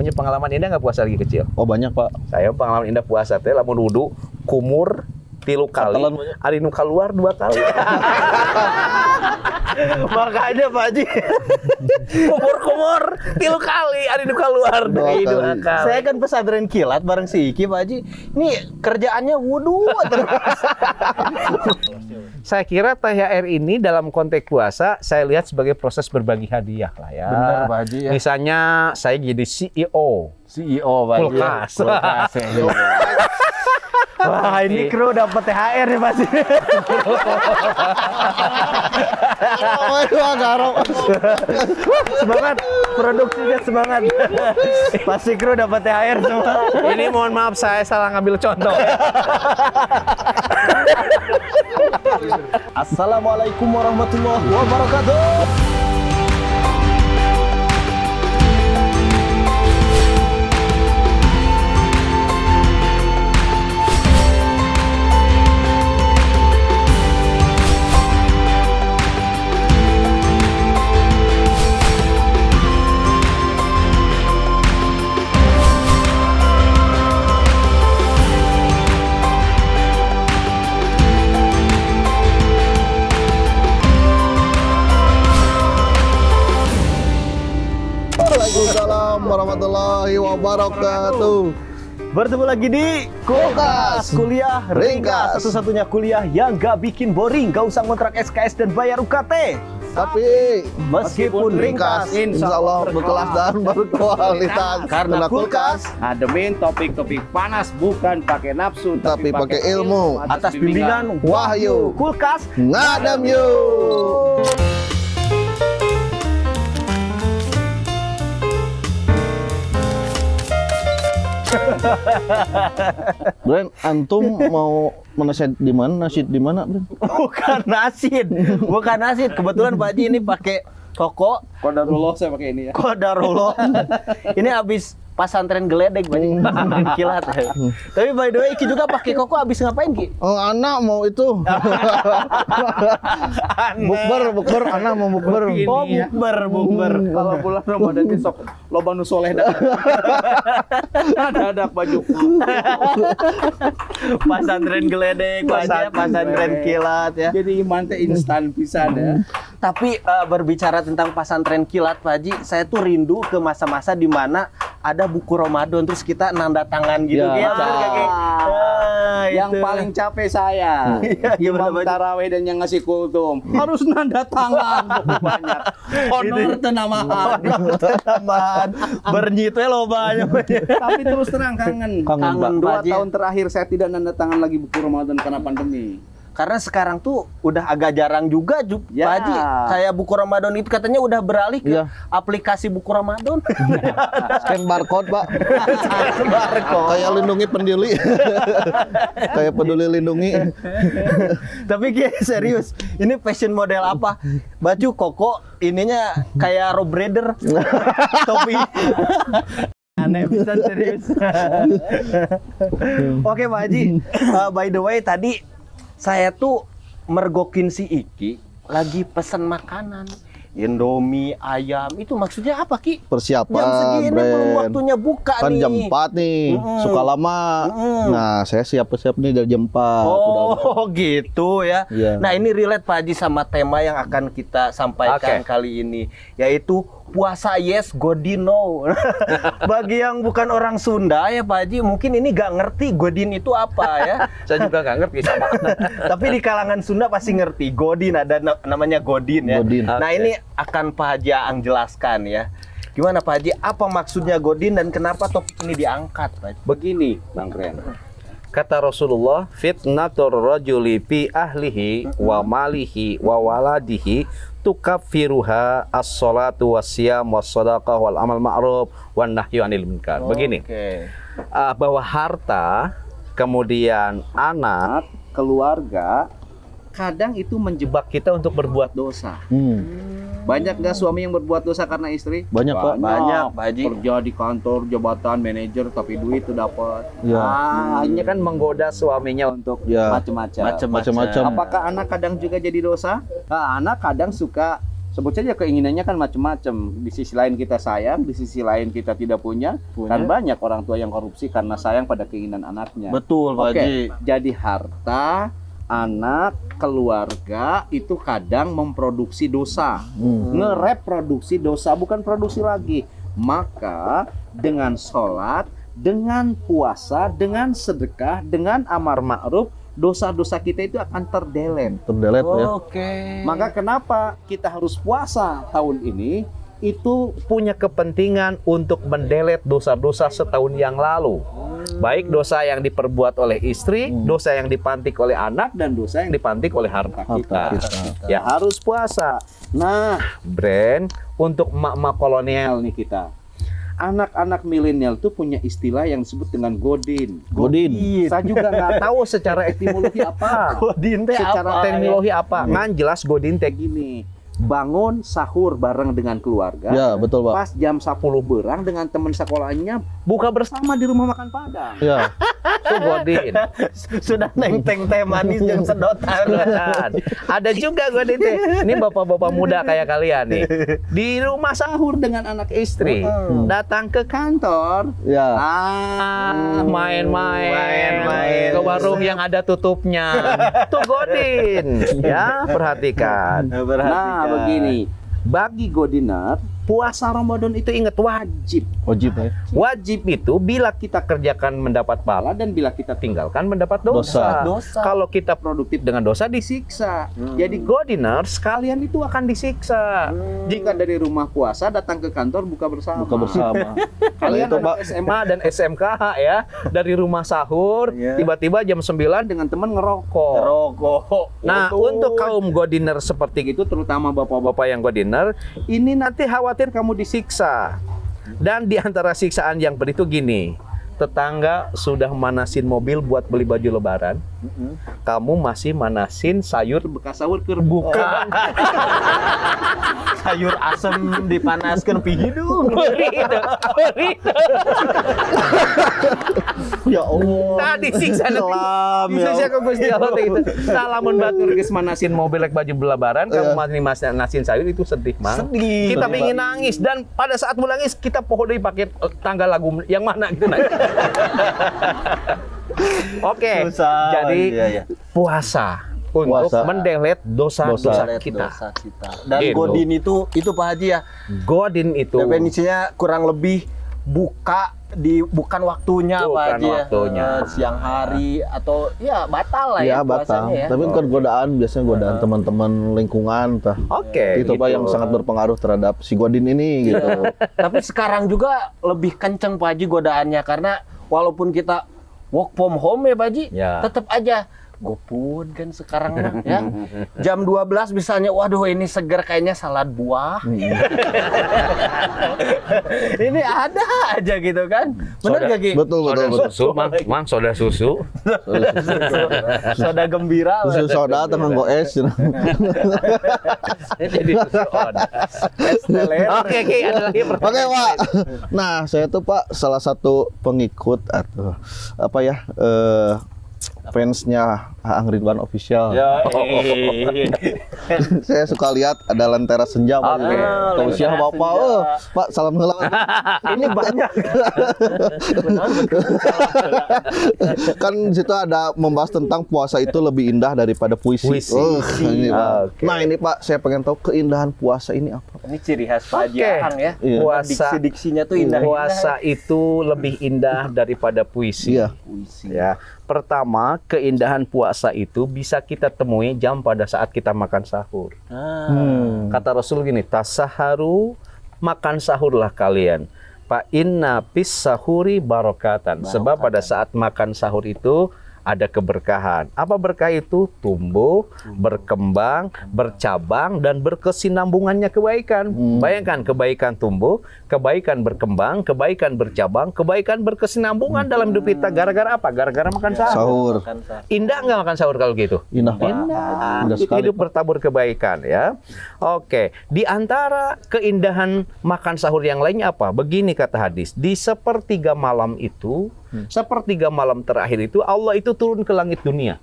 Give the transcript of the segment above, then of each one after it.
punya pengalaman indah nggak puasa lagi kecil? Oh banyak Pak. Saya pengalaman indah puasa teh lamun wudu kumur 3 kali, ari nu keluar 2 kali. Makanya Pak Haji. Kumur 3 kali, ari nu keluar 2 kali. Saya kan pesantren kilat bareng si Iki Pak Haji. Ini kerjaannya wudu terus. Saya kira THR ini dalam konteks puasa saya lihat sebagai proses berbagi hadiah lah ya. Benar Pak Haji ya. Misalnya saya jadi CEO Pak Haji. kulkas. Wah, ini kru dapat THR nih pasti. Semangat, produksinya semangat. Pasti kru dapat THR semua. Ini mohon maaf saya salah ngambil contoh. Assalamualaikum warahmatullahi wabarakatuh. Waalaikumsalam warahmatullahi wabarakatuh. Bertemu lagi di Kulkas Kuliah Ringkas, satu-satunya kuliah yang gak bikin boring, gak usah ngontrak SKS dan bayar UKT. Tapi Meskipun ringkas, insya Allah berkelas dan berkualitas. Karena Kulkas ngademin topik-topik panas bukan pakai nafsu tapi pakai ilmu. atas bimbingan Wahyu. Kulkas Ngadam yuk. Bren, antum mau menasid di mana? Nasid di mana, Bren? bukan nasid. Kebetulan Pak Haji ini pakai toko Qadarullah, saya pakai ini ya. Qadarullah. Ini habis pasantren geledek banyak pasantren kilat. Tapi by the way Iki juga pakai koko habis ngapain Ki? Oh, anak mau itu. Bukber, anak mau bukber. Oh, bukber. Kalau bulan Ramadan besok loba nu soleh dah. Ada baju. Pasantren geledek, pasantren kilat ya. Jadi iman teh instan pisan ya. Tapi berbicara tentang pasantren kilat Pak Haji, saya tuh rindu ke masa-masa di mana ada buku Ramadan terus kita nanda tangan gitu Ya. bener nggak, Ki? Yang itu. paling capek saya, imam tarawih dan yang ngasih kultum harus nanda tangan banyak. Honor tenamahan. Tambahan bernyitnya lo banyak. Tapi terus terang kangen. Kangen, Pak 2 Haji. tahun terakhir saya tidak nanda tangan lagi buku Ramadan karena pandemi. Karena sekarang tuh udah agak jarang juga Ya. Pak Haji. Kayak buku Ramadan itu katanya udah beralih ke Ya. aplikasi buku Ramadan. Scan barcode, Pak. Barcode. Kayak lindungi penduli. Kayak peduli lindungi. Tapi Ki, serius, ini fashion model apa? Baju koko, ininya kayak Rob Raider. Topi. Aneh bisa serius. Oke Pak Haji, by the way tadi saya tuh mergokin si Iki lagi pesen makanan. Indomie, ayam, itu maksudnya apa Ki? Persiapan, Jam segini belum Bren. waktunya buka Kan nih. jam 4 nih, suka lama. Nah, saya siap-siap nih dari jam 4. Oh gitu ya. Iya. Nah ini relate Pak Haji sama tema yang akan kita sampaikan Oke. kali ini, yaitu puasa yes, Godin no. Bagi yang bukan orang Sunda ya Pak Haji, mungkin ini gak ngerti Godin itu apa ya. Saya juga nggak ngerti sama. Tapi di kalangan Sunda pasti ngerti Godin, ada namanya Godin ya. Godin. Nah Oke. ini akan Pak Haji Aang jelaskan ya. Gimana Pak Haji, apa maksudnya Godin dan kenapa topik ini diangkat Pak Haji? Begini, Bang Ren. Kata Rasulullah, fitnatur rajuli fi ahlihi wa malihi wa waladihi tukaffiruha as-salatu wassiyam was-shadaqah wal amal ma'ruf wan nahyu 'anil munkar. Begini, Oke. bahwa harta, kemudian anak, Keluarga kadang itu menjebak kita untuk berbuat dosa. Banyak gak suami yang berbuat dosa karena istri? Banyak, Pak. Banyak, Pak Haji. Kerja di kantor, jabatan, manajer, tapi duit tuh dapat. Ya. hanya kan menggoda suaminya untuk Ya. Macam-macam. Macam-macam. Apakah anak kadang juga jadi dosa? Nah, anak kadang suka Sebut saja keinginannya kan macam-macam. Di sisi lain kita sayang, di sisi lain kita tidak punya. Kan banyak orang tua yang korupsi karena sayang pada keinginan anaknya. Betul, Pak Oke, Haji. jadi harta, anak, keluarga itu kadang memproduksi dosa. Ngereproduksi dosa, bukan produksi lagi. Maka dengan sholat, dengan puasa, dengan sedekah, dengan amar ma'ruf, dosa-dosa kita itu akan terdelete. Terdelete ya. Oke. Maka kenapa kita harus puasa tahun ini? Itu punya kepentingan untuk mendelete dosa-dosa setahun yang lalu. Baik dosa yang diperbuat oleh istri, dosa yang dipantik oleh anak, dan dosa yang dipantik oleh harta kita. Ya harus puasa. Nah, brand untuk emak-emak kolonial nih kita. Anak-anak milenial tuh punya istilah yang disebut dengan godin. Godin. Saya juga nggak tahu secara etimologi apa. Godin teh Secara apa? terminologi apa? Ngan jelas godin teh gini. Bangun sahur bareng dengan keluarga. Ya, betul, Pak. Pas jam 10 berang dengan teman sekolahnya buka bersama di rumah makan Padang. Ya. Itu godin. Sudah nenteng teh manis yang sedotan. Ada juga godin teh. Ini bapak-bapak muda kayak kalian nih. Di rumah sahur dengan anak istri. Datang ke kantor. Ya. Main-main ke warung yang ada tutupnya. Tuh godin. Ya, perhatikan. Nah, begini. Bagi godiner, puasa Ramadan itu ingat wajib. Wajib ya. Wajib itu bila kita kerjakan mendapat pahala dan bila kita tinggalkan mendapat dosa. Kalau kita produktif dengan dosa disiksa. Jadi godiner sekalian itu akan disiksa. Jika dari rumah puasa datang ke kantor buka bersama. Buka bersama. Kalian Itu, anak Pak. SMA dan SMKH ya, dari rumah sahur tiba-tiba jam 9 dengan teman ngerokok. Rokok. Nah, untuk kaum godiner seperti itu, terutama bapak-bapak yang godiner, ini nanti khawatir kamu disiksa. Dan di antara siksaan yang begitu gini, tetangga sudah manasin mobil buat beli baju lebaran, kamu masih manasin sayur bekas sahur bukan. Sayur asem dipanaskan hidung. Ya Allah. Tadi siksa Kelam, ya disiksa ke Gusti Allah itu. Salamun batur geus manasin mobil rek baju lebaran, kamu masih manasin sayur itu sedih, Mang. Sedih. Kita pengen nangis dan pada saat mau nangis kita pohon deui pakai tanggal lagu yang mana gitu nangis. Oke. Susah. Jadi Iya. puasa untuk Puasa. mendelete dosa-dosa Dosa kita. Dan Gitu. godin itu Pak Haji ya. Godin itu Definisinya kurang lebih bukan waktunya Pak Bukan Haji ya. waktunya. Siang hari atau ya batal lah Ya, ya batal. puasanya ya. Tapi bukan godaan, biasanya godaan teman-teman lingkungan tah. Oke, Itu Pak gitu. yang sangat berpengaruh terhadap si Godin ini gitu. Tapi sekarang juga lebih kenceng Pak Haji godaannya karena walaupun kita work from home ya Pak Haji, Ya. tetap aja GoFood kan sekarang mah, ya. Jam 12 misalnya, waduh ini seger kayaknya salad buah. Ini ada aja gitu kan. Bener gak Ki? Betul, betul, betul. Susu, mang soda susu. Soda gembira. Susu soda teman goes. Jadi susu soda. Oke, Ki, ada lagi pertanyaan. Oke, Pak. Nah, saya tuh Pak salah satu pengikut atau apa ya? Fansnya Aang Ridwan Official. Ya, Saya suka lihat ada Lentera Senja Pak. Oke. Tahu siapa Lentera Bapak? Senja. Pak, salam heula. ini banyak. Kan di situ ada membahas tentang puasa itu lebih indah daripada puisi. Puisi. Ini, Pak. Oke. Nah, ini Pak, saya pengen tahu keindahan puasa ini apa? Ini ciri khas Pak Haji Oke. Aang ya. Iya. Puasa. Diksi-diksinya tuh indah. Puasa itu lebih indah daripada puisi. Iya. Ya. Pertama, keindahan puasa itu bisa kita temui jam pada saat kita makan sahur. Kata Rasul gini, tasaharu, makan sahurlah kalian. Fa inna pis sahuri barokatan. Sebab pada saat makan sahur itu ada keberkahan. Apa berkah itu? Tumbuh, berkembang, bercabang, dan berkesinambungannya kebaikan. Bayangkan, kebaikan tumbuh, kebaikan berkembang, kebaikan bercabang, kebaikan berkesinambungan dalam hidup kita. Gara-gara apa? Gara-gara makan sahur. Sahur. Indah nggak makan sahur kalau gitu? Indah, Pak. Indah. Indah sekali, Hidup bertabur kebaikan ya. Oke, di antara keindahan makan sahur yang lainnya apa? Begini kata hadis, di sepertiga malam itu, sepertiga malam terakhir itu Allah itu turun ke langit dunia.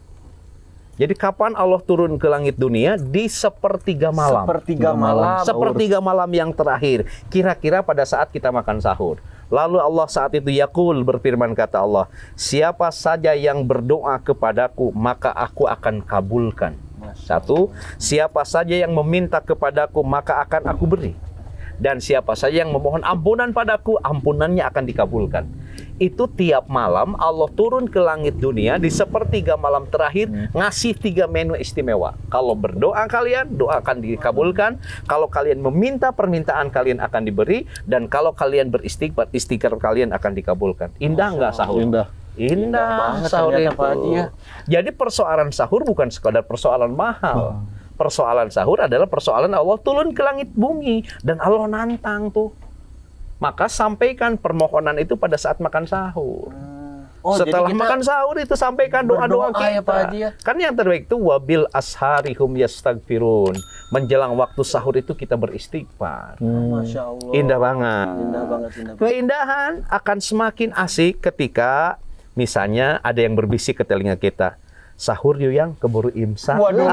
Jadi kapan Allah turun ke langit dunia? Di sepertiga malam. Sepertiga malam. Sepertiga malam yang terakhir. Kira-kira pada saat kita makan sahur. Lalu Allah saat itu yaqul, berfirman kata Allah, siapa saja yang berdoa kepadaku, maka aku akan kabulkan. Satu, siapa saja yang meminta kepadaku, maka akan aku beri. Dan siapa saja yang memohon ampunan padaku, ampunannya akan dikabulkan. Itu tiap malam Allah turun ke langit dunia di sepertiga malam terakhir ngasih 3 menu istimewa. Kalau berdoa kalian, doa akan dikabulkan. Kalau kalian meminta, permintaan kalian akan diberi. Dan kalau kalian beristighfar, istighfar kalian akan dikabulkan. Indah nggak sahur? Indah. Indah banget sahur ternyata, itu. Pak Haji, ya. Jadi persoalan sahur bukan sekadar persoalan mahal. Persoalan sahur adalah persoalan Allah turun ke langit bumi dan Allah nantang tuh. Maka sampaikan permohonan itu pada saat makan sahur. Oh, Setelah jadi kita makan sahur itu sampaikan doa-doa berdoa kita. ya, Pak Haji, ya? Kan yang terbaik itu wabil asharihum yastaghfirun. Menjelang waktu sahur itu kita beristighfar. Masya Allah. Indah banget. Indah banget, indah banget. Keindahan akan semakin asik ketika misalnya ada yang berbisik ke telinga kita. Sahur yuk yang keburu imsak. Waduh.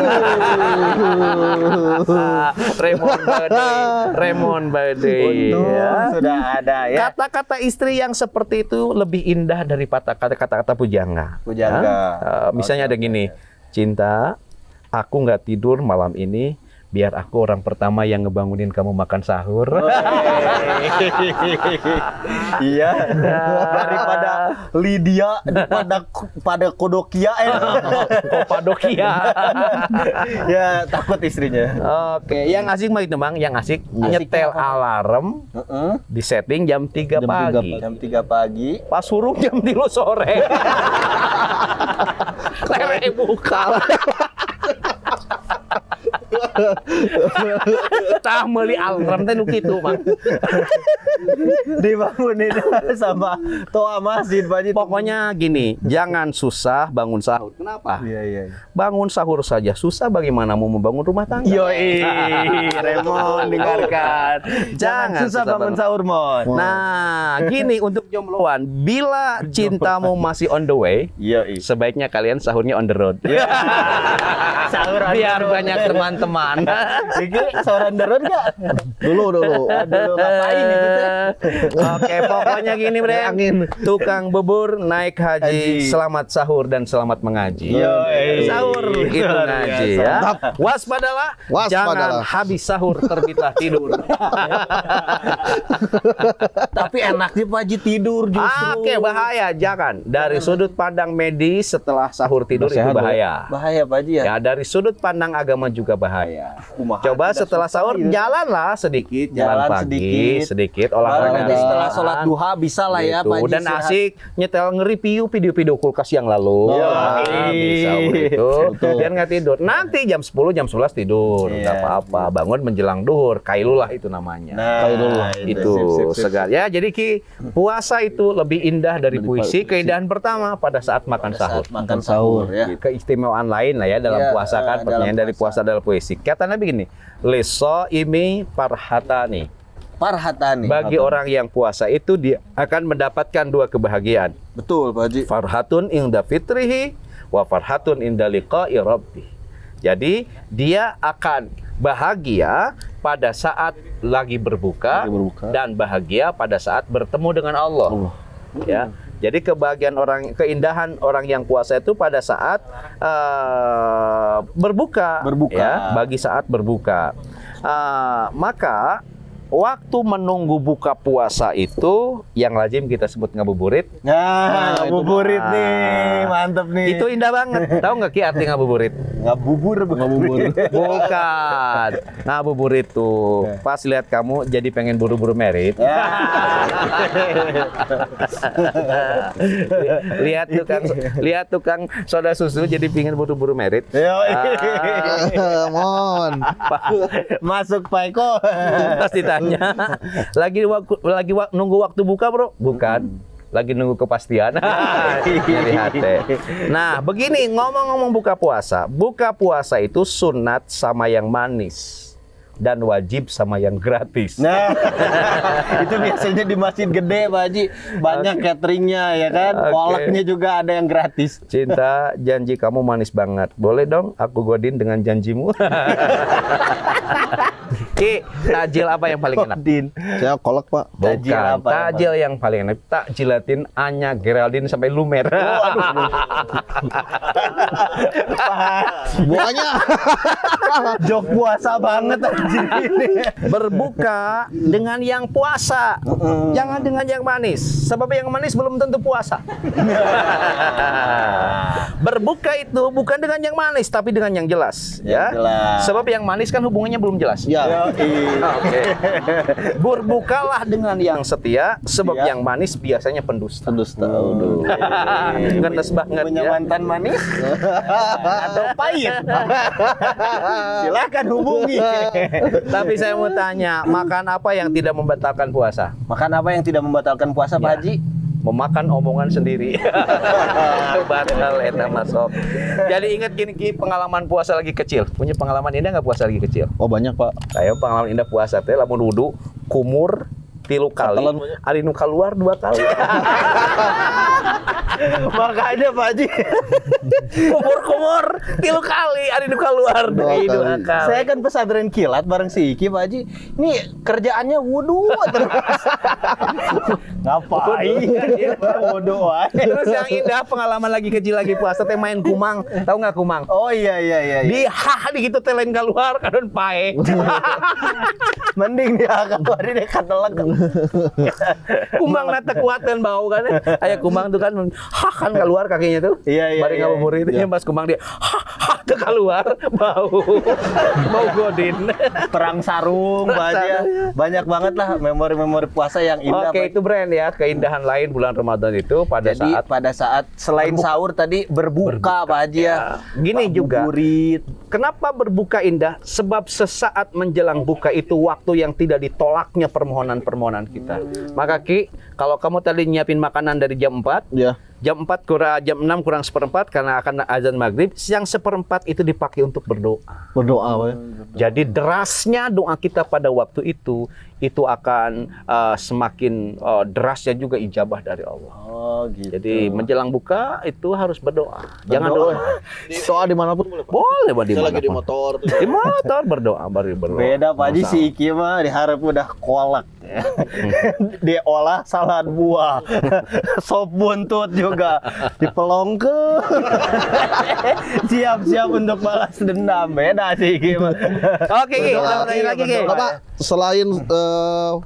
Remon badai. Untung Ya. sudah ada ya. Kata-kata istri yang seperti itu lebih indah daripada kata-kata pujangga. Pujangga. Misalnya ada gini, cinta, aku nggak tidur malam ini, biar aku orang pertama yang ngebangunin kamu makan sahur. Iya. Daripada Lydia pada Kodokia Kopadokia. ya takut istrinya. Oke, yang asik mah itu Bang, yang asik nyetel alarm di setting jam 3 pagi. Jam 3 pagi. Pas suruh jam 3 sore. Lere buka. Tah meuli alarm teh nu kitu, Mang. Dibangunin sama toa masjid Pak Haji. Pokoknya gini, jangan susah bangun sahur. Kenapa? Iya. Bangun sahur saja susah, bagaimana mau membangun rumah tangga? Yoi, Remon dengarkan. Jangan susah bangun sahur, Mon. Nah, gini untuk jombloan, bila cintamu masih on the way, Yoi. sebaiknya kalian sahurnya on the road. Sahur Biar banyak teman-teman. Iki sahur on the road enggak? Dulu. Aduh, ngapain itu teh? Oke, pokoknya gini, Bre. Tukang bubur naik haji, selamat sahur dan selamat mengaji. Yoi. Sahur itu Luar ngaji biasa. ya. Waspadalah, jangan habis sahur terbitlah tidur. Tapi enaknya Pak Haji tidur justru. Oke, bahaya, jangan. Dari sudut pandang medis setelah sahur tidur itu bahaya. Bahaya Pak Haji ya. Ya, dari sudut pandang agama juga bahaya. Kumaha Coba tidak setelah suka sahur gitu. jalanlah sedikit, jalan Jalan pagi, sedikit Baru olahraga. nanti setelah sholat duha bisa lah ya Pak Haji. Dan istirahat. asik nyetel ngeri-review video-video kulkas yang lalu. Bisa itu. Biar nggak tidur. Nanti jam 10, jam 11 tidur. Nggak apa-apa. Bangun menjelang duhur. Kailulah itu namanya. Nah, Itu sip. segar. Ya, jadi puasa itu lebih indah dari puisi. Keindahan pertama pada saat makan sahur. Makan sahur ya. Keistimewaan lain lah ya dalam Ya, puasa kan. dalam Pertanyaan dari puasa. puasa adalah puisi. Kata Nabi gini, liso imi parhatani. Parhatani. Bagi orang yang puasa itu dia akan mendapatkan 2 kebahagiaan. Betul Pak Haji. Farhatun inda fitrihi wa farhatun inda liqa'i rabbih. Jadi dia akan bahagia pada saat lagi berbuka, dan bahagia pada saat bertemu dengan Allah. Ya. Jadi keindahan orang yang puasa itu pada saat berbuka. Ya, bagi saat berbuka. Maka waktu menunggu buka puasa itu yang lazim kita sebut ngabuburit. Nah, ngabuburit nih, mantep nih. Itu indah banget. Tahu nggak Ki arti ngabuburit? Ngabubur. Bukan. Ngabuburit tuh pas lihat kamu jadi pengen buru-buru merit. lihat tukang soda susu jadi pengen buru-buru merit. Mon. Masuk Pak Eko. Pasti tanya. Lagi nunggu waktu buka, Bro? Bukan. Lagi nunggu kepastian. Nyari hati. Nah, begini ngomong-ngomong buka puasa. Buka puasa itu sunat sama yang manis. dan wajib sama yang gratis. Nah, itu biasanya di masjid gede, Pak Haji. Banyak cateringnya ya kan. Oke. Kolaknya juga ada yang gratis. Cinta, janji kamu manis banget. Boleh dong aku godin dengan janjimu. Ki, takjil apa yang paling enak? Din. Saya kolak, Pak. Takjil Bukan, apa, takjil yang paling enak. Tak jilatin Anya Geraldine sampai lumer. Bukannya Jok puasa banget anjir ini. Berbuka dengan yang puasa, jangan dengan yang manis. Sebab yang manis belum tentu puasa. Berbuka itu bukan dengan yang manis, tapi dengan yang jelas. Ya. jelas. Sebab yang manis kan hubungannya belum jelas. ya. Oke. Berbukalah dengan yang setia, sebab Ya. yang manis biasanya pendusta. Pendusta. Waduh. Ngenes banget Punya ya. mantan manis atau pahit? Silakan hubungi. Tapi saya mau tanya, makan apa yang tidak membatalkan puasa? Makan apa yang tidak membatalkan puasa, Pak Ya. Haji? Memakan omongan sendiri. Batal eta masuk. Jadi ingat gini Ki, pengalaman puasa lagi kecil. Punya pengalaman indah nggak puasa lagi kecil? Oh, banyak, Pak. Saya pengalaman indah puasa teh lamun wudu kumur 3 kali, Katelan banyak. ari nu keluar 2 kali. Makanya Pak Haji, Kumur 3 kali, ari nu keluar 2 kali. kali. saya kan pesantren kilat bareng si Iki, Pak Haji. Ini kerjaannya wudu terus. Ngapain? Wudu aja. Terus yang indah pengalaman lagi kecil lagi puasa teh main kumang. Tahu nggak kumang? Oh iya. Di di gitu teh lain keluar kadon pae. Mending dia keluar ini katelek. Kumang nata kuatan bau kan. Aya kumang tuh kan kan keluar kakinya tuh. Iya. Bari ngabuburit itu pas kumang dia tuh keluar bau. Bau godin. Perang sarung, Pak Haji. Ya. Banyak banget lah memori-memori puasa yang indah. Oke, Pak. itu brand ya. Keindahan lain bulan Ramadan itu pada Jadi saat pada saat selain sahur tadi berbuka, Pak Haji ya. Gini juga. Ngabuburit. Kenapa berbuka indah? Sebab sesaat menjelang buka itu waktu yang tidak ditolaknya permohonan-permohonan kita. Maka Ki, kalau kamu tadi nyiapin makanan dari jam 4, Ya. jam 4 kurang jam 6 kurang seperempat karena akan azan maghrib, yang seperempat itu dipakai untuk berdoa. Berdoa, Pak. Jadi derasnya doa kita pada waktu itu akan semakin derasnya juga ijabah dari Allah. Oh, gitu. Jadi menjelang buka itu harus berdoa. Jangan doa. Doa dimanapun boleh, Pak. Boleh Pak, di Saya lagi di mana-pun. motor. Di motor berdoa, baru berdoa. Beda Pak Haji, Nggak si Iki mah diharap udah kolak. Dia olah salad buah, sop buntut juga, dipelongke. Siap-siap untuk balas dendam. Beda si Iki mah. Oke, Ki, kita tanya lagi Ki. Bapak, selain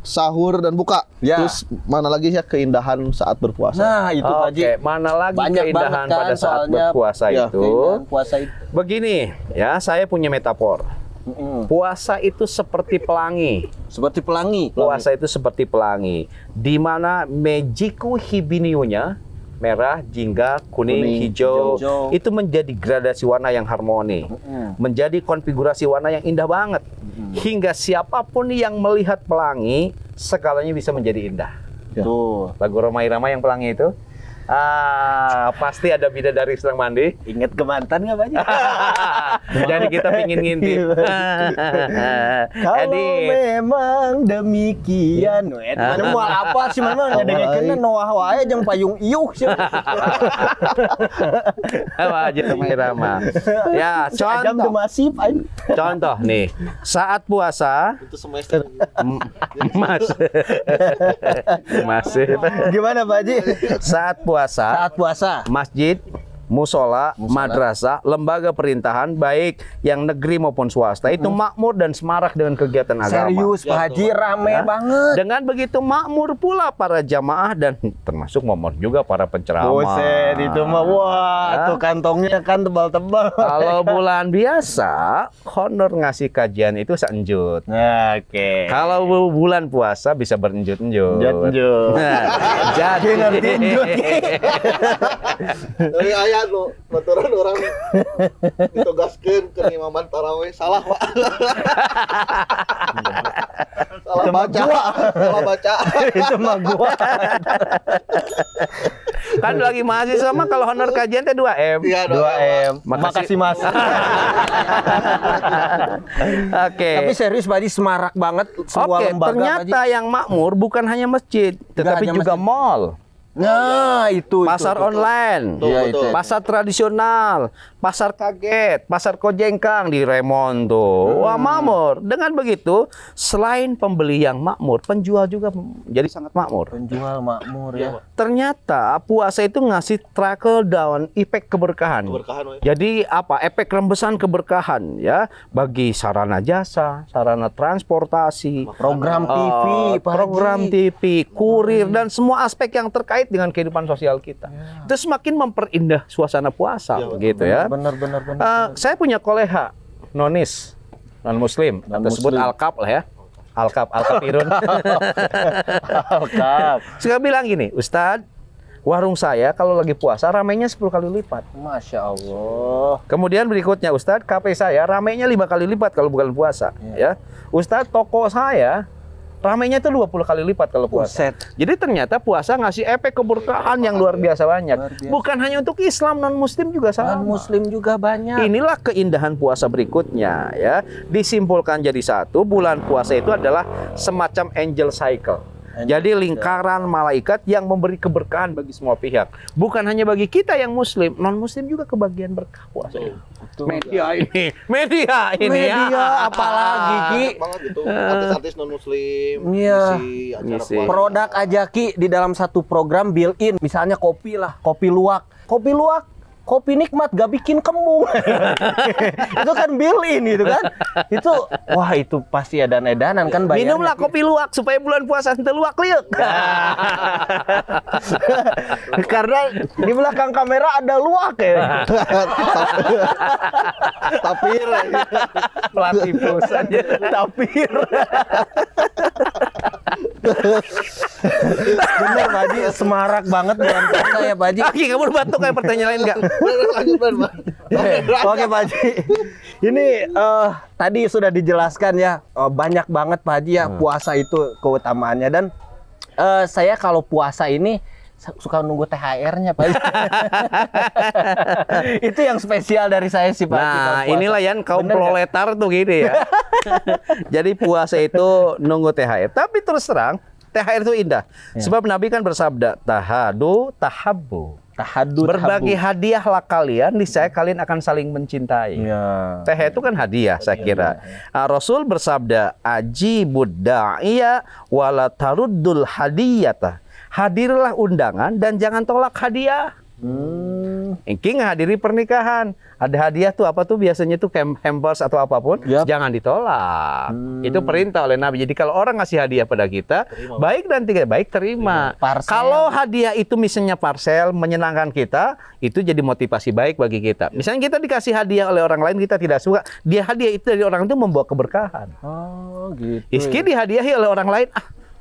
sahur dan buka, Ya. terus mana lagi ya keindahan saat berpuasa? Nah, itu Pak Haji. Oke, mana lagi Banyak keindahan banget kan, pada saat soalnya berpuasa ya, itu? Keindahan puasa itu. Begini, ya, saya punya metafor. Mm-mm. Puasa itu seperti pelangi. Seperti pelangi. Puasa itu seperti pelangi, di mana mejiku hibiniunya merah, jingga, kuning, Kuning, hijau, hijau. itu menjadi gradasi warna yang harmoni, menjadi konfigurasi warna yang indah banget, hingga siapapun yang melihat pelangi segalanya bisa menjadi indah. Tuh. Lagu Romai Rama yang pelangi itu, pasti ada bidadari sedang mandi. Ingat ke mantan nggak Pak Haji? Jadi kita pingin ngintip. Kalau Edit. memang demikian, mana mual apa sih memang ada yang kena Noah wae jeung payung iuh sih. Apa aja Romai Rama. Ya, Jam contoh. demasif aing. Contoh nih, saat puasa, Itu semester. Mas, masih. Gimana Pak Haji? Saat puasa, Saat puasa. masjid, musola, madrasah, lembaga perintahan, baik yang negeri maupun swasta, itu makmur dan semarak dengan kegiatan agama. Serius Pak Haji, rame Ya. banget. Dengan begitu makmur pula para jamaah dan termasuk makmur juga para penceramah. Buset, itu mah wah, Ya. tuh kantongnya kan tebal-tebal. Kalau bulan biasa, honor ngasih kajian itu seenjut. Nah, oke. Kalau bulan puasa bisa berenjut-enjut. Enjut. Nah, jadi Ngerti enjut, Ki. Dari ayat lo, baturan orang ditugaskeun ke imaman tarawih salah, Pak. Salah baca. Salah baca. kan Kan lagi mahasiswa mah kalau honor kajian teh 2M. Iya, 2M. Makasih. Makasih Mas. Oke. Tapi serius Pak Haji, semarak banget semua Oke, lembaga Pak ternyata Haji. yang makmur bukan hanya masjid, tetapi hanya juga masjid. mall, Nah, itu. pasar itu. online, Betul, Iya, betul. itu. pasar tradisional, pasar kaget, pasar kojengkang di Remon tuh. Wah, makmur. Dengan begitu, selain pembeli yang makmur, penjual juga jadi sangat makmur. Penjual makmur ya. Ternyata puasa itu ngasih trickle down efek keberkahan. Keberkahan, woy. Jadi apa? Efek rembesan keberkahan ya bagi sarana jasa, sarana transportasi, Program TV, Pak Haji. program TV, kurir dan semua aspek yang terkait dengan kehidupan sosial kita. Itu semakin memperindah suasana puasa gitu ya. Benar. Saya punya koleha nonis non muslim, tersebut Non-muslim. alkap lah ya. Alkap irun. Alkap. Suka bilang gini, Ustadz, warung saya kalau lagi puasa ramainya 10 kali lipat. Masya Allah. Kemudian berikutnya Ustadz, kafe saya ramainya 5 kali lipat kalau bukan puasa. Ya, Ustadz, toko saya ramainya itu 20 kali lipat kalau puasa. Buset. Jadi ternyata puasa ngasih efek keberkahan yang luar biasa banyak. Luar biasa. Bukan hanya untuk Islam, non Muslim juga sama. Non-muslim juga banyak. Inilah keindahan puasa berikutnya ya. Disimpulkan jadi satu, bulan puasa itu adalah semacam angel cycle. Jadi lingkaran malaikat yang memberi keberkahan bagi semua pihak. Bukan hanya bagi kita yang muslim, non muslim juga kebagian berkah puasa. Media ini ya. Media apalagi Ki. Banyak banget itu. Artis-artis non muslim. Iya. Ngisi. Produk aja Ki di dalam satu program built-in. Misalnya kopi lah, kopi luwak. Kopi luwak, kopi nikmat gak bikin kembung. Itu kan built-in gitu kan. Itu wah itu pasti edan-edanan kan bayarnya. Minumlah kopi luwak supaya bulan puasa ente luwak liuk. Karena di belakang kamera ada luwak ya. Tapir. Pelatih saja. Tapir. Bener Pak Haji, semarak banget bulan puasa ya Pak Haji. Aki, kamu batuk kayak pertanyaan lain enggak? Lanjut, Bang. Oke Pak Haji, ini tadi sudah dijelaskan ya, banyak banget Pak Haji ya puasa itu keutamaannya, dan saya kalau puasa ini suka nunggu THR-nya Pak Haji. Itu yang spesial dari saya sih Pak Haji. kalau Nah, puasa. inilah yang kaum Bener nggak? proletar tuh gini ya. Jadi puasa itu nunggu THR. Tapi terus terang, THR itu indah. Sebab Nabi kan bersabda, tahadu tahabbu. Tahadud Berbagi hadiahlah kalian, niscaya kalian akan saling mencintai. Ya. THR itu kan hadiah, saya kira. Rasul bersabda, ajibud da'iya wala taruddul hadiyata. Hadirlah undangan dan jangan tolak hadiah. Engki ngehadiri pernikahan, ada hadiah tuh apa tuh biasanya tuh hampers atau apapun, Yap. jangan ditolak. Itu perintah oleh Nabi. Jadi kalau orang ngasih hadiah pada kita, baik dan tidak baik terima. Parcel. Kalau hadiah itu misalnya parcel menyenangkan kita, itu jadi motivasi baik bagi kita. Misalnya kita dikasih hadiah oleh orang lain kita tidak suka, dia hadiah itu dari orang itu membawa keberkahan. Oh gitu. Iski dihadiahi oleh orang lain,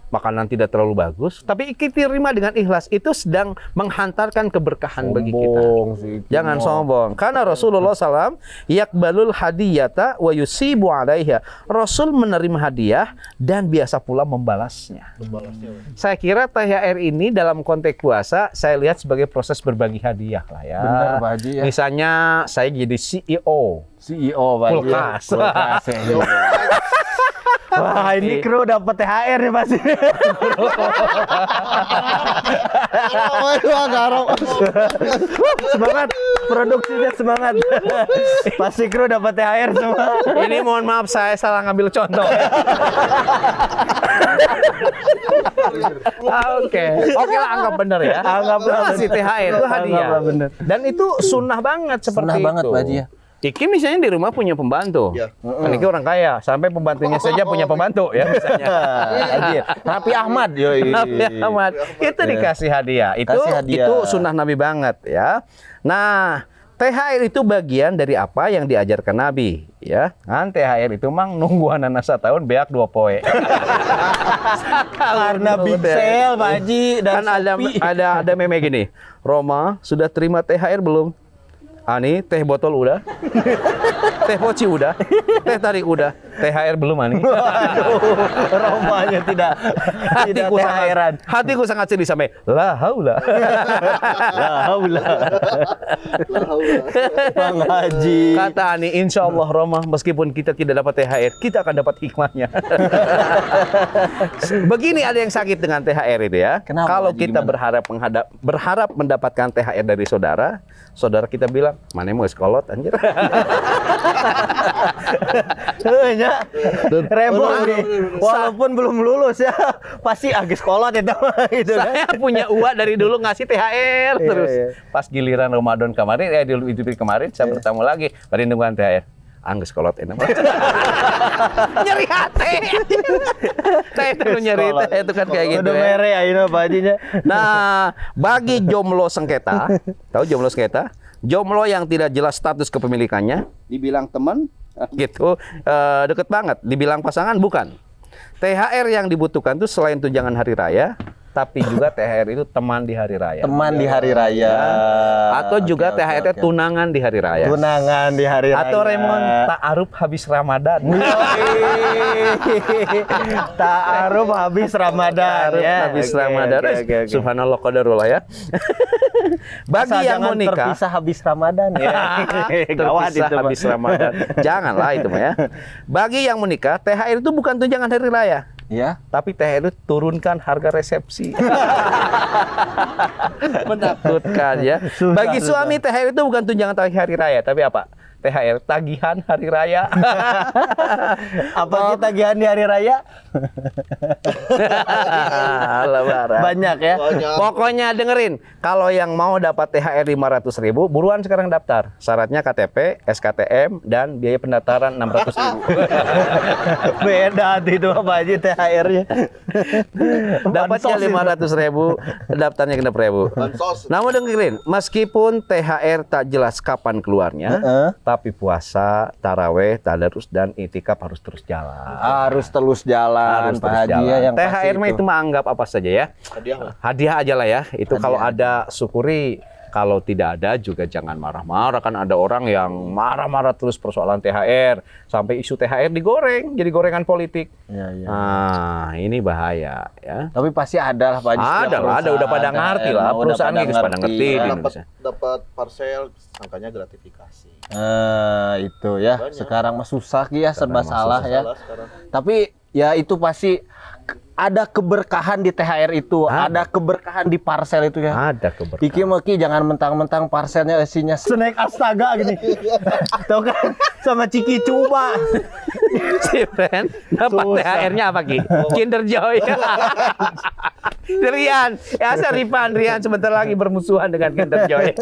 makanan tidak terlalu bagus, tapi kita terima dengan ikhlas, itu sedang menghantarkan keberkahan bagi kita. Sombong sih. Jangan sombong. Karena Rasulullah SAW yakbalul hadiyata wa yusibu alaiha. Rasul menerima hadiah dan biasa pula membalasnya. Saya kira THR ini dalam konteks puasa saya lihat sebagai proses berbagi hadiah lah ya. Benar, Pak Haji, ya. Misalnya saya jadi CEO. CEO Pak Haji. Kulkas. Kulkas. Ya. Wah, ini kru dapat THR nih pasti. Semangat, produksinya semangat. Pasti kru dapat THR semua. Ini mohon maaf saya salah ngambil contoh. Oke lah, anggap bener ya. Anggap Lu kasih THR itu hadiah. Anggaplah bener. Dan itu sunnah banget seperti Sunnah itu. banget, Pak Haji, ya. Iki misalnya di rumah punya pembantu. Iya. Kan Iki orang kaya, sampai pembantunya saja punya pembantu ya misalnya. Haji, Raffi Ahmad. Yoi. Nabi Ahmad itu dikasih hadiah. Kasih hadiah. Itu sunnah Nabi banget ya. Nah, THR itu bagian dari apa yang diajarkan Nabi ya. Kan THR itu mang nunggu anak tahun beak 2 poe. Karena big sale Pak Haji dan Kan ada meme gini. Roma sudah terima THR belum? Ani, teh botol udah, teh poci udah, teh tarik udah. THR belum ani. Waduh, Romanya tidak THR-an. Hatiku sangat sedih sampai la haula. La haula. Bang Haji. Kata Ani, insya Allah Roma, meskipun kita tidak dapat THR, kita akan dapat hikmahnya. Begini ada yang sakit dengan THR itu ya. Kenapa, Kalau Haji, kita gimana? berharap mendapatkan THR dari saudara, saudara kita bilang, mana mau sekolot anjir. Ya, Rebo nih, walaupun belum lulus ya, pasti agis kolot itu gitu kan. Saya punya uang dari dulu ngasih THR terus. Iya. Pas giliran Ramadan kemarin, di Idul Fitri kemarin, saya bertemu lagi, merindukan THR. Anggus kolot enak. Nyeri hati. Saya itu nyeri itu kan kayak gitu. Udah mere ya ini bajunya. Nah, bagi jomblo sengketa, tahu jomblo sengketa? Jomblo yang tidak jelas status kepemilikannya, dibilang teman, gitu, deket banget. Dibilang pasangan, bukan. THR yang dibutuhkan tuh selain tunjangan hari raya, tapi juga THR itu teman di hari raya. Teman di hari raya. Atau juga Oke, THR oke. tunangan di hari raya. Tunangan di hari raya. Atau Remon ta'aruf habis Ramadan. Ta'aruf habis Ramadan Ta'aruf ya. habis Oke, Ramadan. oke. Subhanallah qadarullah ya. Bagi Asal yang mau jangan nikah, terpisah habis Ramadan ya. Gawat terpisah itu, Mas. habis Ramadan. Janganlah itu mah ya. Bagi yang mau nikah, THR itu bukan tunjangan hari raya. Ya. Tapi THR itu turunkan harga resepsi. Menakutkan ya. Susah, Bagi suami THR itu bukan tunjangan hari raya, tapi apa? THR tagihan hari raya. Apa kita tagihan di hari raya? Lebaran. Banyak ya. Banyak. Pokoknya dengerin, kalau yang mau dapat THR 500.000, buruan sekarang daftar. Syaratnya KTP, SKTM, dan biaya pendaftaran 600.000. Beda itu Pak Haji THR-nya. Dapatnya 500.000, daftarnya 6.000. Bansos. Namun dengerin, meskipun THR tak jelas kapan keluarnya, tapi puasa, taraweh, tadarus, dan itikaf harus terus jalan. Harus terus jalan Harus Pak terus Haji jalan. ya yang pasti THR mah itu mah anggap apa saja ya. Hadiah lah. Hadiah aja lah ya. Itu kalau Hadiah ada syukuri, kalau tidak ada juga jangan marah-marah. Kan ada orang yang marah-marah terus persoalan THR. Sampai isu THR digoreng, jadi gorengan politik. Iya, iya. Nah, ini bahaya ya. Tapi pasti ada lah Pak Haji. setiap Ada lah, ada udah pada perusahaan ngerti THR, lah. udah Perusahaan pada guys pada ngerti di Dapat Indonesia. dapat parcel, angkanya gratifikasi. Itu ya. Banyak. Sekarang mah susah ya, serba mah salah ya. Salah sekarang. Tapi ya itu pasti ada keberkahan di THR itu, ada keberkahan di parcel itu ya. Ada keberkahan. Iki Maki jangan mentang-mentang parselnya isinya snack astaga gini. Tahu kan? Sama Ciki Cuba. Si Ren dapat Susah. THR-nya apa Ki? Kinder Joy. Rian, ya Rian sebentar lagi bermusuhan dengan Kinder Joy.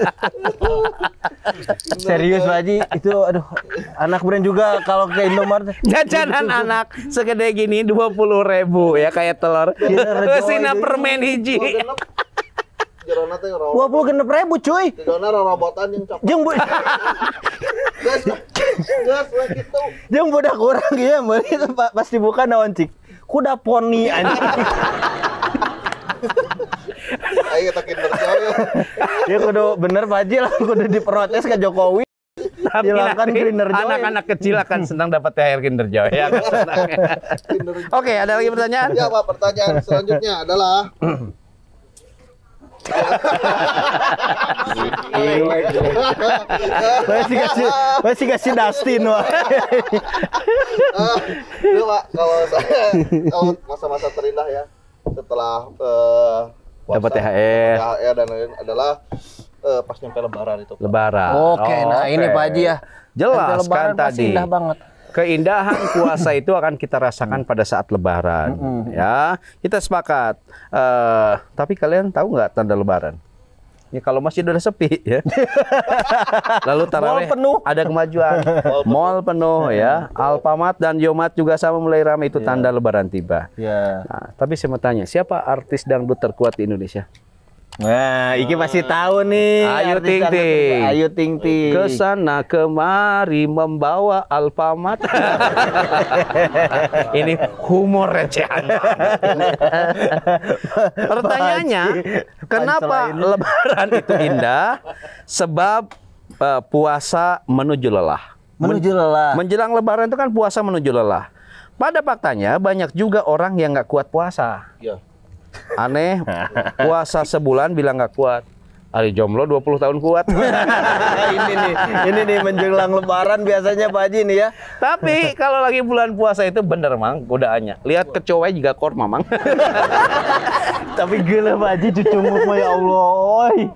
Serius Pak Haji, itu aduh anak brand juga kalau ke Indomaret. Jajanan anak segede gini 20.000 ya kayak telur. Kinder Joy Sina itu. permen hiji. Jerona teh robot. 26.000 cuy. Jerona robotan yang cok. Jeung Gas, gas lah gitu. jeung budak urang ieu mah itu pas dibuka naon cik. Kuda poni anjing. Ayo kita Kinder Joy. Ya kudu bener Pak Haji lah kudu diprotes ke Jokowi. Tapi Hilangkan nanti Kinder Joy. anak-anak kecil akan senang dapat THR Kinder Joy. Ya, akan senang. Kinder Joy. Oke, ada lagi pertanyaan? Ya Pak, pertanyaan selanjutnya adalah Masih kasih Dustin wah. Itu Pak, kalau saya kalau masa-masa terindah ya setelah puasa, Dapat THR. THR dan lain adalah pas nyampe lebaran itu. Pak. Lebaran. Oke, nah ini Pak Haji ya. Jelas Sampai Lebaran kan pasti tadi. indah banget. Keindahan puasa itu akan kita rasakan pada saat Lebaran, ya. Kita sepakat. Tapi kalian tahu nggak tanda Lebaran? Ya kalau masjid udah sepi, ya. Lalu tarawih penuh. ada kemajuan, mall penuh, ya. Alfamart dan Yomat juga sama mulai ramai itu tanda Lebaran tiba. Ya. Nah, tapi saya mau tanya, siapa artis dangdut terkuat di Indonesia? Nah, Iki pasti tahu nih. Ayu artis Ting dangdut. Ting. Ayu Ting Ting. Kesana kemari membawa Alfamart. Ini humor recehan. Pertanyaannya, kenapa Lebaran itu indah? Sebab puasa menuju lelah. Menuju lelah. Menjelang lebaran itu kan puasa menuju lelah. Pada faktanya banyak juga orang yang nggak kuat puasa. Iya. Aneh, puasa sebulan bilang nggak kuat. Hari jomblo 20 tahun kuat. ini nih menjelang lebaran biasanya Pak Haji nih ya. Tapi kalau lagi bulan puasa itu bener Mang godaannya. Lihat kecoa juga korma Mang. Tapi gila Pak Haji cucungmu ya Allah.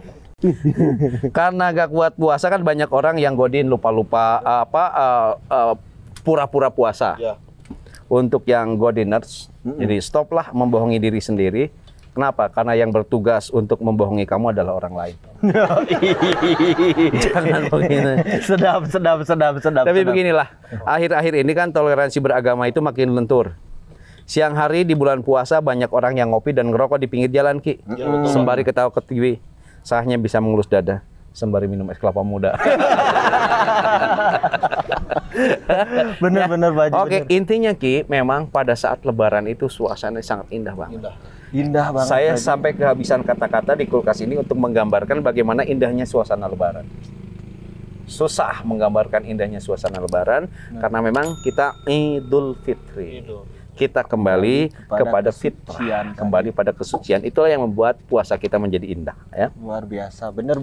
Karena gak kuat puasa kan banyak orang yang godin lupa-lupa pura-pura puasa. Iya. Untuk yang godiners, jadi stoplah membohongi diri sendiri. Kenapa? Karena yang bertugas untuk membohongi kamu adalah orang lain. Jangan begini. Sedap. Tapi beginilah, akhir-akhir ini kan toleransi beragama itu makin lentur. Siang hari di bulan puasa banyak orang yang ngopi dan ngerokok di pinggir jalan Ki. Sembari ketawa ke TV, sahnya bisa mengelus dada sembari minum es kelapa muda. Bener Pak Haji. Oke, bener. intinya Ki, memang pada saat lebaran itu suasananya sangat indah banget. Indah banget. Saya Pak Haji. sampai kehabisan kata-kata di kulkas ini untuk menggambarkan bagaimana indahnya suasana lebaran. Susah menggambarkan indahnya suasana lebaran karena memang kita Idul Fitri. Kita kembali kepada fitrah, kesucian. kembali pada kesucian. Itulah yang membuat puasa kita menjadi indah, ya. Luar biasa, bener.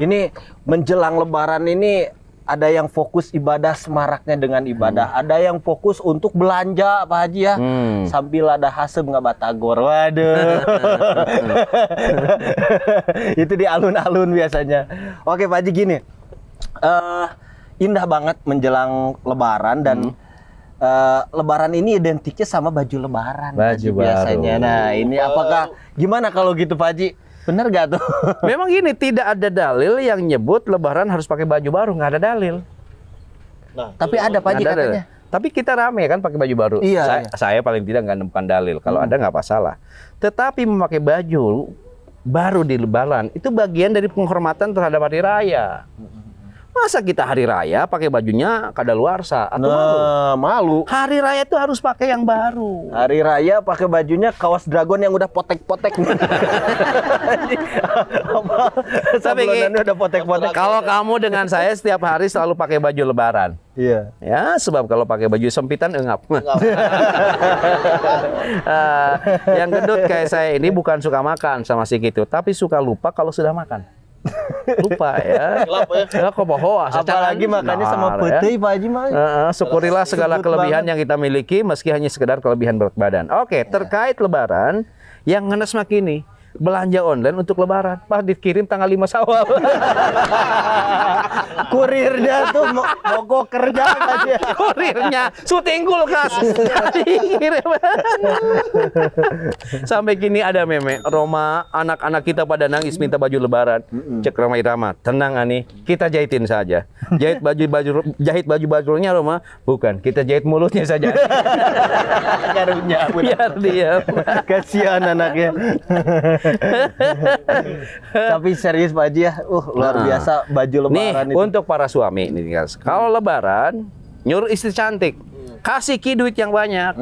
Ini menjelang lebaran ini ada yang fokus ibadah semaraknya dengan ibadah, ada yang fokus untuk belanja Pak Haji ya. Sambil ada hasem nggak batagor, waduh. Itu di alun-alun biasanya. Oke Pak Haji gini, indah banget menjelang lebaran dan lebaran ini identiknya sama baju lebaran Pak Haji, Baju biasanya. baru. Nah ini apakah gimana kalau gitu Pak Haji? Bener gak tuh? Memang gini, tidak ada dalil yang nyebut lebaran harus pakai baju baru, nggak ada dalil. Nah, Tapi ada Pak Haji Nggak ada katanya. dalil. Tapi kita rame kan pakai baju baru. Iya, Saya paling tidak nggak nemukan dalil. Kalau ada nggak masalah. Tetapi memakai baju baru di lebaran itu bagian dari penghormatan terhadap hari raya. Masa kita hari raya pakai bajunya kadaluarsa atau malu? Nah, malu. Hari raya itu harus pakai yang baru. Hari raya pakai bajunya kaos dragon yang udah potek-potek. Sablonannya udah potek-potek. Kalau kamu dengan saya setiap hari selalu pakai baju lebaran. Iya. Ya, sebab kalau pakai baju sempitan engap. Yang gendut kayak saya ini bukan suka makan sama si gitu, tapi suka lupa kalau sudah makan. Lupa ya. Ya kok bohong. Apalagi makannya sama putih Pak Haji mah. Syukurilah segala Sebut kelebihan banget. yang kita miliki meski hanya sekedar kelebihan berat badan. Oke, terkait lebaran yang ngenes makini belanja online untuk lebaran. Pas dikirim tanggal 5 Syawal. Kurirnya tuh mogok kerja Pak Haji. Kurirnya syuting kulkas. Dikirim. Sampai kini ada meme Roma, anak-anak kita pada nangis minta baju lebaran. Cek Roma Irama, tenang Ani, kita jahitin saja. Jahit baju-bajunya Roma, bukan, kita jahit mulutnya saja. Karunya. Biar dia. Kasihan anaknya. Tapi serius Pak Haji ya, luar biasa baju lebaran Nih, itu. untuk para suami nih guys. Kalau lebaran, nyuruh istri cantik, kasih Ki duit yang banyak.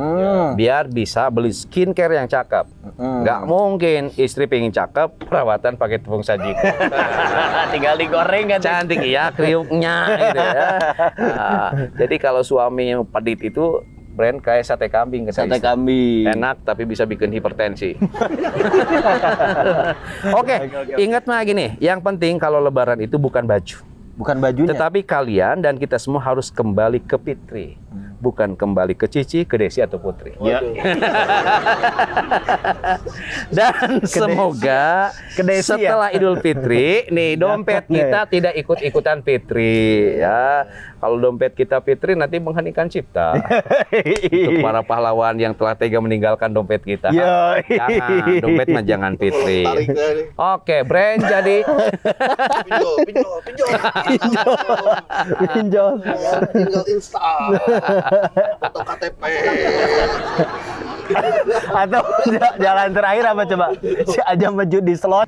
Biar bisa beli skincare yang cakep. Nggak mungkin istri pengen cakep, perawatan pakai tepung sajiku. Tinggal digoreng kan. Cantik ya, kriuknya gitu ya. Nah, jadi kalau suaminya pedit itu brand kayak sate kambing kata Sate istri. kambing. Enak tapi bisa bikin hipertensi. Oke, ingat mah gini, yang penting kalau lebaran itu bukan baju. Bukan bajunya. Tetapi kalian dan kita semua harus kembali ke fitri. Bukan kembali ke Cici, ke Desi atau Putri. Ya. Dan semoga Ke Desi ya? setelah Idul Fitri, nih dompet kita tidak ikut-ikutan Fitri ya. Kalau dompet kita Fitri nanti mengheningkan cipta. Untuk para pahlawan yang telah tega meninggalkan dompet kita. Ya. Jangan, dompet mah jangan Fitri. Tarik dari Oke, brand jadi pinjol. Pinjol. Tinggal install. Foto KTP. Atau jalan terakhir apa coba? Si aja maju di slot.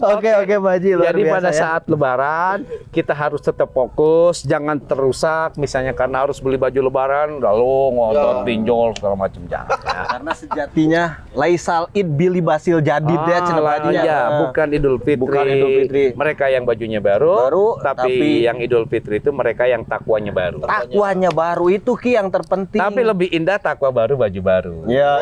Oke Pak Haji, luar Jadi biasa pada ya. saat Lebaran kita harus tetap fokus, jangan terusak. Misalnya karena harus beli baju Lebaran, lalu ngotot, pinjol segala macam jangan. Ya. Karena sejatinya Laisal Id Bili Basil Jadid ya cenah Pak Haji. Ya, bukan Idul Fitri. Bukan Idul Fitri. Mereka yang bajunya baru, tapi tapi yang Idul Fitri itu mereka yang takwanya baru. takwanya baru itu Ki yang terpenting. Tapi lebih indah takwa baru, baju baru. Ya,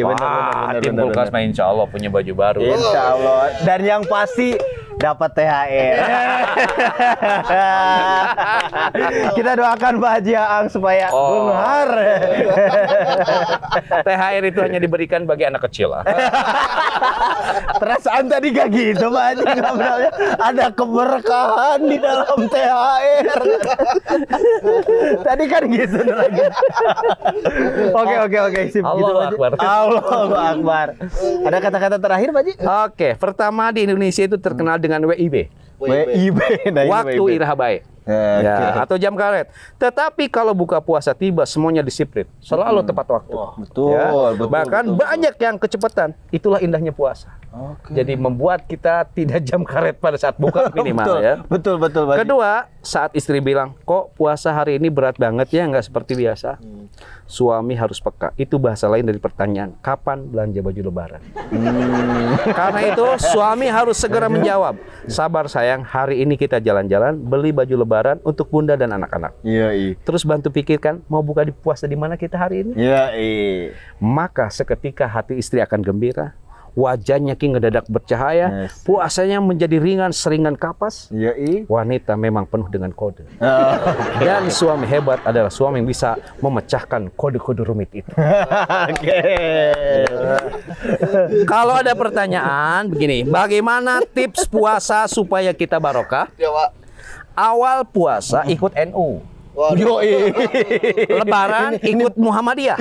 Wah, tim kulkas mah insya Allah punya baju baru. Insya Allah. Dan yang pasti dapat THR. Kita doakan Pak Haji Aang supaya benghar. THR itu hanya diberikan bagi anak kecil lah. Perasaan tadi gak gitu Pak Haji ngobrolnya. Ada keberkahan di dalam THR. Tadi kan gitu lagi. Oke. Sip, Allahu gitu, Pak Haji. Akbar. Allahu Akbar. Ada kata-kata terakhir Pak Haji? Oke, pertama di Indonesia itu terkenal dengan WIB. WIB. Nah, ini Waktu WIB. Irahabae. Ya, atau jam karet. Tetapi kalau buka puasa tiba semuanya disiplin, selalu tepat waktu. Betul, Ya, betul. bahkan betul. banyak yang kecepatan. Itulah indahnya puasa. Jadi membuat kita tidak jam karet pada saat buka minimal betul, ya. Betul Pak Haji. Kedua, saat istri bilang, kok puasa hari ini berat banget ya, nggak seperti biasa. Suami harus peka. Itu bahasa lain dari pertanyaan, kapan belanja baju lebaran? Karena itu suami harus segera menjawab, sabar sayang, hari ini kita jalan-jalan, beli baju lebaran untuk bunda dan anak-anak. Iya. Terus bantu pikirkan, mau buka di puasa di mana kita hari ini? Iya. Maka seketika hati istri akan gembira, wajahnya Ki ngedadak bercahaya, Yes. puasanya menjadi ringan seringan kapas. Iya. Wanita memang penuh dengan kode. Dan suami hebat adalah suami yang bisa memecahkan kode-kode rumit itu. Oke. Kalau ada pertanyaan begini, bagaimana tips puasa supaya kita barokah? Ya, Pak. Awal puasa ikut NU. Waduh. Lebaran ikut Muhammadiyah.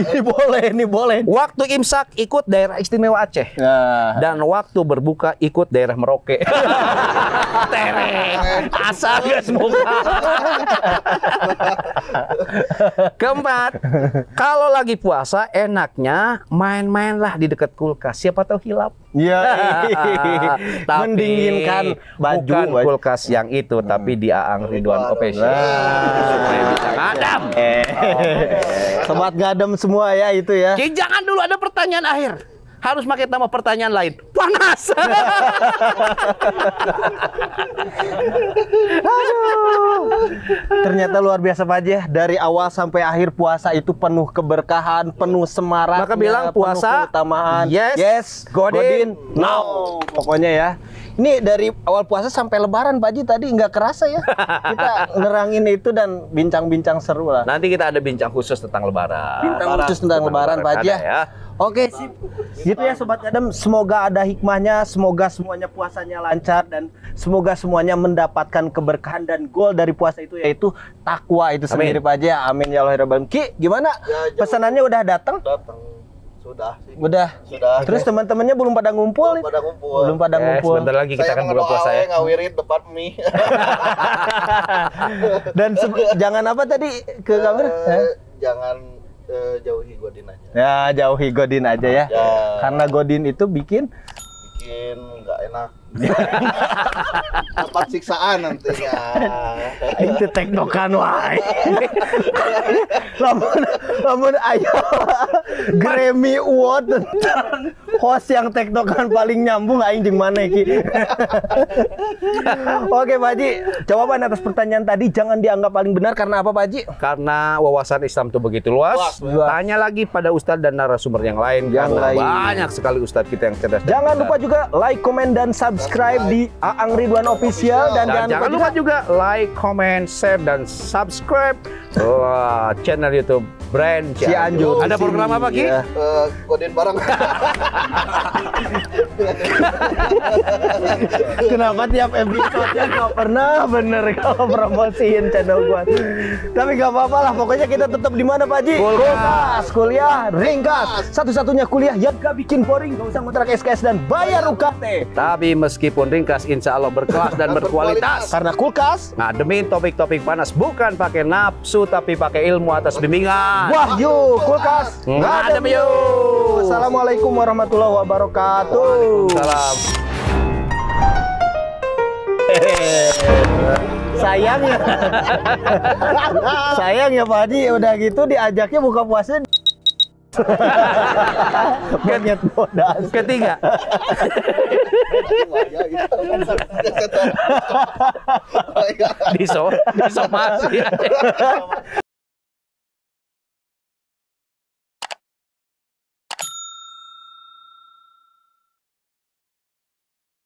Ini boleh. Waktu imsak ikut daerah istimewa Aceh. Nah, Dan waktu berbuka ikut daerah Merauke. Tereng. Asal gas muka. Keempat, kalau lagi puasa enaknya main-mainlah di dekat kulkas. Siapa tahu hilap. iya. Tapi Mendinginkan baju. bukan kulkas yang itu, tapi di Aang Ridwan Official. Supaya bisa ngadam. Sobat ngadem semua ya itu ya. Ki, jangan dulu ada pertanyaan akhir. Harus pakai tambah pertanyaan lain. Panas. Ternyata luar biasa Pak Haji ya. Dari awal sampai akhir puasa itu penuh keberkahan, penuh semarak. Maka bilang puasa, penuh keutamaan. yes, Godin, no. Pokoknya ya. Ini dari awal puasa sampai Lebaran Pak Haji tadi nggak kerasa ya. Kita nerangin itu dan bincang-bincang seru lah. Nanti kita ada bincang khusus tentang Lebaran. Bincang khusus tentang Lebaran Pak Haji Ada ya. ya. Oke, sip. Gitu ya Sobat Ngadem, semoga ada hikmahnya, semoga semuanya puasanya lancar dan semoga semuanya mendapatkan keberkahan dan goal dari puasa itu yaitu takwa itu sendiri Pak Haji ya. Amin ya Allah ya Rabbal Alamin. Ki, gimana? Ya, jauh. Pesanannya udah datang? Datang. Sudah sih. Udah. Sudah. Terus teman-temannya belum pada ngumpul? Belum pada ngumpul. Belum pada ngumpul. Sebentar lagi kita akan buka puasa ya. ngawirit depan mie. Dan jangan apa tadi ke kamera? Jangan jauhi Godin aja. Ya, jauhi Godin aja ya. Ya. Karena Godin itu bikin Nggak enak. Dapat siksaan nantinya. itu teknokan wae. Lamun aya Grammy Award tentang host yang teknokan paling nyambung aing jeung mana iki. Oke Pak Haji, jawaban atas pertanyaan tadi jangan dianggap paling benar karena apa Pak Haji? Karena wawasan Islam itu begitu luas. Luas. Tanya lagi pada ustadz dan narasumber yang lain. Yang Karena lain. banyak sekali ustadz kita yang cerdas. dan Jangan pintar. lupa juga like, komen dan subscribe di Aang Ridwan Official dan Dan jangan lupa juga like, comment, share, dan subscribe channel YouTube Brand Cianjur. Ada program apa Ki? Iya. Godin bareng. Kenapa tiap episode-nya gak pernah bener kalau promosiin channel gua. Tapi gak apa-apa lah, pokoknya kita tetap di mana Pak Haji? Kulkas. Kuliah ringkas. Satu-satunya kuliah yang gak bikin boring, gak usah ngontrak SKS dan bayar UKT. Tapi meskipun ringkas, insya Allah berkelas dan berkualitas. Karena kulkas Ngademin topik-topik panas bukan pakai nafsu tapi pakai ilmu atas bimbingan Wahyu Kulkas Ngadem yuk. Assalamualaikum warahmatullahi wabarakatuh. Salam. Sayang ya Pak Haji, udah gitu diajaknya buka puasa. Banyak bodas. Ketiga. Disomasi.